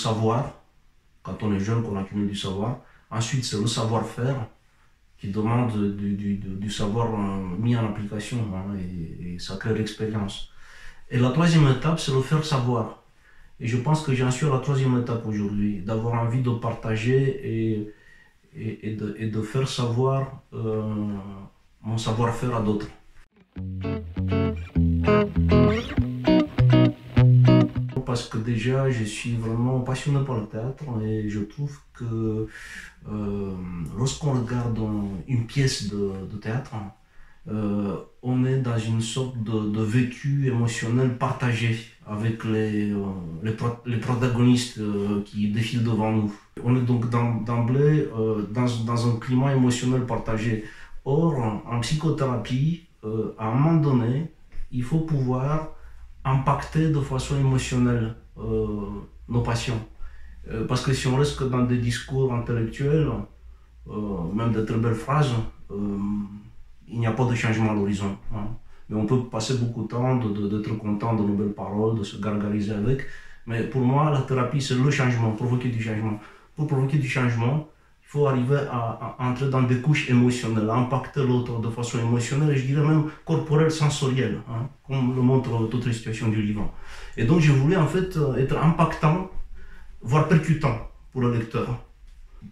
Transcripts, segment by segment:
savoir, quand on est jeune, qu'on accumule du savoir. Ensuite, c'est le savoir-faire, qui demande du savoir mis en application, hein, et ça crée l'expérience. Et la troisième étape, c'est le faire savoir. Et je pense que j'en suis à la troisième étape aujourd'hui, d'avoir envie de partager et de faire savoir mon savoir-faire à d'autres. Parce que déjà, je suis vraiment passionné par le théâtre et je trouve que lorsqu'on regarde une pièce de théâtre, on est dans une sorte de vécu émotionnel partagé avec les protagonistes qui défilent devant nous. On est donc d'emblée dans un climat émotionnel partagé. Or, en psychothérapie, à un moment donné, il faut pouvoir impacter de façon émotionnelle nos patients. Parce que si on reste que dans des discours intellectuels, même de très belles phrases, il n'y a pas de changement à l'horizon. Hein. Mais on peut passer beaucoup de temps d'être content de nos belles paroles, de se gargariser avec. Mais pour moi, la thérapie, c'est le changement, provoquer du changement. Pour provoquer du changement, il faut arriver à entrer dans des couches émotionnelles, à impacter l'autre de façon émotionnelle, et je dirais même corporelle, sensorielle, hein, comme le montre toutes les situations du livre. Et donc je voulais en fait être impactant, voire percutant pour le lecteur,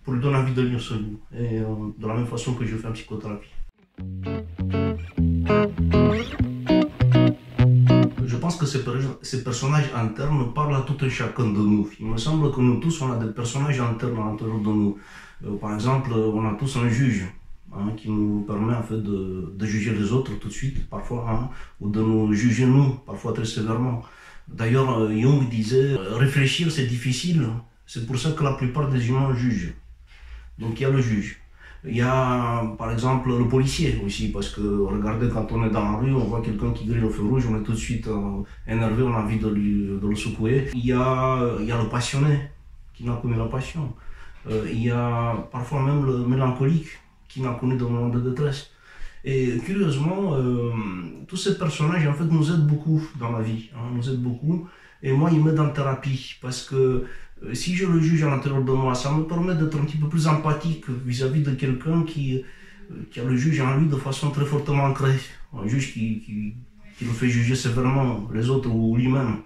pour lui donner envie de lire ce livre, et de la même façon que je fais en psychothérapie. Je pense que ces personnages internes parlent à tout un chacun de nous. Il me semble que nous tous, on a des personnages internes à l'intérieur de nous. Par exemple, on a tous un juge, hein, qui nous permet en fait de juger les autres tout de suite, parfois, hein, ou de nous juger nous, parfois très sévèrement. D'ailleurs, Jung disait, réfléchir c'est difficile, c'est pour ça que la plupart des humains jugent. Donc il y a le juge. Il y a par exemple le policier aussi, parce que regardez, quand on est dans la rue, on voit quelqu'un qui grille le feu rouge, on est tout de suite énervé, on a envie de le secouer. Il y a le passionné, qui n'a connu la passion. Il y a parfois même le mélancolique, qui n'a connu de moments de détresse. Et curieusement, tous ces personnages en fait nous aident beaucoup dans la vie, hein, nous aident beaucoup. Et moi, ils m'aident en thérapie, parce que si je le juge à l'intérieur de moi, ça me permet d'être un petit peu plus empathique vis-à-vis de quelqu'un qui a le juge en lui de façon très fortement ancrée. Un juge qui le fait juger sévèrement les autres ou lui-même.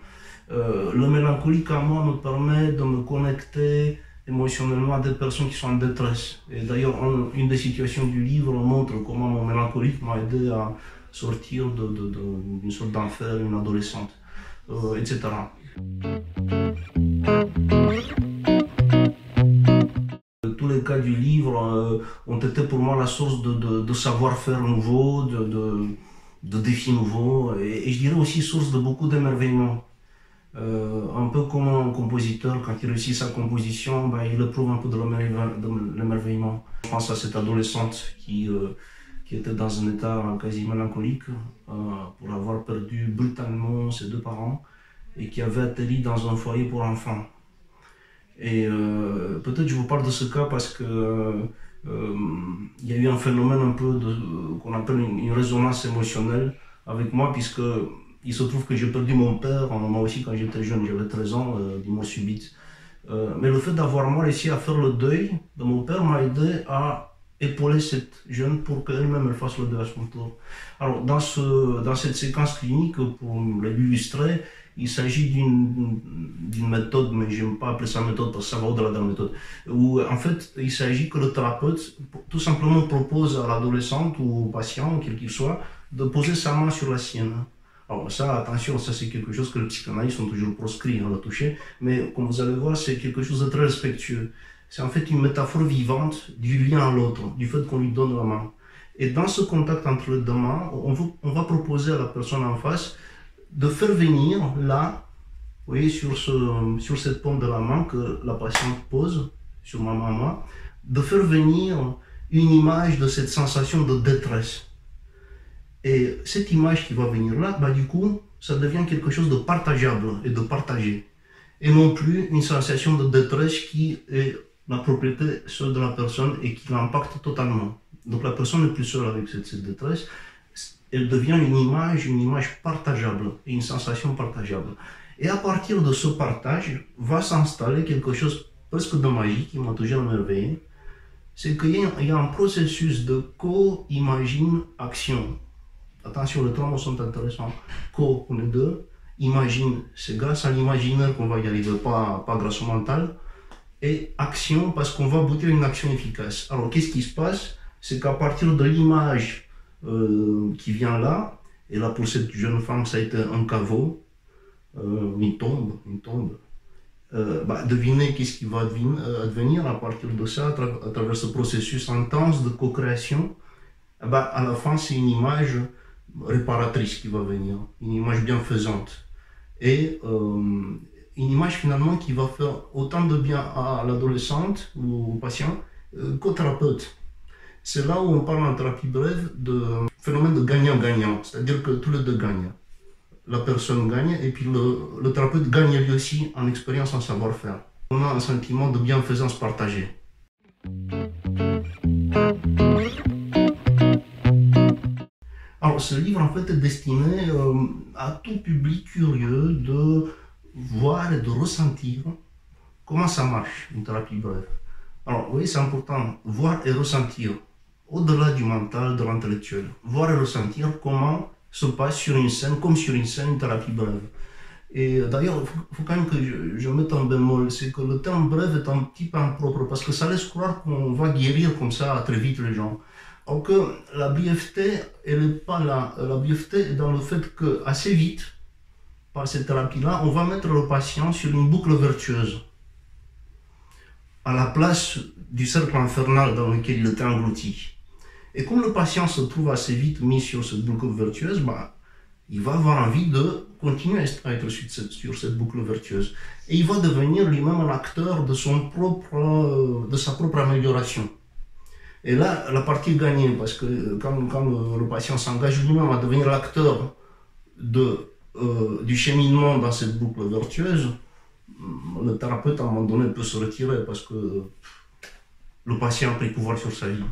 Le mélancolique en moi me permet de me connecter émotionnellement à des personnes qui sont en détresse. Et d'ailleurs, une des situations du livre montre comment mon mélancolique m'a aidé à sortir d'une sorte d'enfer, une adolescente, etc. Tous les cas du livre ont été pour moi la source de savoir-faire nouveau, de défis nouveaux, et je dirais aussi source de beaucoup d'émerveillement. Un peu comme un compositeur, quand il réussit sa composition, ben, il éprouve un peu de l'émerveillement. Je pense à cette adolescente qui était dans un état quasi mélancolique pour avoir perdu brutalement ses deux parents et qui avait atterri dans un foyer pour enfants. Et peut-être je vous parle de ce cas parce que il y a eu un phénomène un peu qu'on appelle une résonance émotionnelle avec moi, puisque il se trouve que j'ai perdu mon père, moi aussi quand j'étais jeune, j'avais 13 ans, d'une mort subite. Mais le fait d'avoir moi réussi à faire le deuil de mon père m'a aidé à épauler cette jeune pour qu'elle-même elle fasse le deuil à son tour. Alors dans cette séquence clinique, pour l'illustrer, il s'agit d'une méthode, mais je n'aime pas appeler ça méthode parce que ça va au-delà de la méthode, où en fait il s'agit que le thérapeute tout simplement propose à l'adolescente ou au patient, quel qu'il soit, de poser sa main sur la sienne. Alors ça, attention, ça c'est quelque chose que les psychanalystes sont toujours proscrits à le toucher, mais comme vous allez voir, c'est quelque chose de très respectueux. C'est en fait une métaphore vivante du lien à l'autre, du fait qu'on lui donne la main. Et dans ce contact entre les deux mains, on va proposer à la personne en face de faire venir là, vous voyez, sur cette paume de la main que la patiente pose sur ma main, moi, de faire venir une image de cette sensation de détresse. Et cette image qui va venir là, bah, du coup, ça devient quelque chose de partageable et de partagé. Et non plus une sensation de détresse qui est la propriété seule de la personne et qui l'impacte totalement. Donc la personne n'est plus seule avec cette détresse, elle devient une image partageable et une sensation partageable. Et à partir de ce partage, va s'installer quelque chose presque de magique qui m'a toujours émerveillé. C'est qu'il y a un processus de co-imagine-action. Attention, les trois mots sont intéressants. Co, on est deux. Imagine, c'est grâce à l'imaginaire qu'on va y arriver, pas grâce au mental. Et action, parce qu'on va aboutir à une action efficace. Alors, qu'est-ce qui se passe? C'est qu'à partir de l'image qui vient là, et là pour cette jeune femme, ça a été un caveau, une tombe. Devinez qu'est-ce qui va advenir à partir de ça, à travers ce processus intense de co-création. À la fin, c'est une image réparatrice qui va venir, une image bienfaisante. Et une image finalement qui va faire autant de bien à l'adolescente ou au patient qu'au thérapeute. C'est là où on parle en thérapie brève de phénomène de gagnant-gagnant, c'est-à-dire que tous les deux gagnent. La personne gagne et puis le thérapeute gagne lui aussi en expérience, en savoir-faire. On a un sentiment de bienfaisance partagée. Alors ce livre en fait est destiné à tout public curieux de voir et de ressentir comment ça marche une thérapie brève. Alors vous voyez, c'est important, voir et ressentir, au-delà du mental, de l'intellectuel. Voir et ressentir comment se passe sur une scène, comme sur une scène, une thérapie brève. Et d'ailleurs, il faut quand même que je mette un bémol, c'est que le terme brève est un petit peu impropre, parce que ça laisse croire qu'on va guérir comme ça très vite les gens. Alors que la brièveté, elle n'est pas là. La brièveté est dans le fait que assez vite, par cette thérapie-là, on va mettre le patient sur une boucle vertueuse, à la place du cercle infernal dans lequel il était englouti. Et comme le patient se trouve assez vite mis sur cette boucle vertueuse, il va avoir envie de continuer à être sur cette boucle vertueuse. Et il va devenir lui-même un acteur de sa propre amélioration. Et là, la partie gagnée, parce que quand le patient s'engage lui-même à devenir l'acteur du cheminement dans cette boucle vertueuse, le thérapeute à un moment donné peut se retirer parce que le patient a pris pouvoir sur sa vie.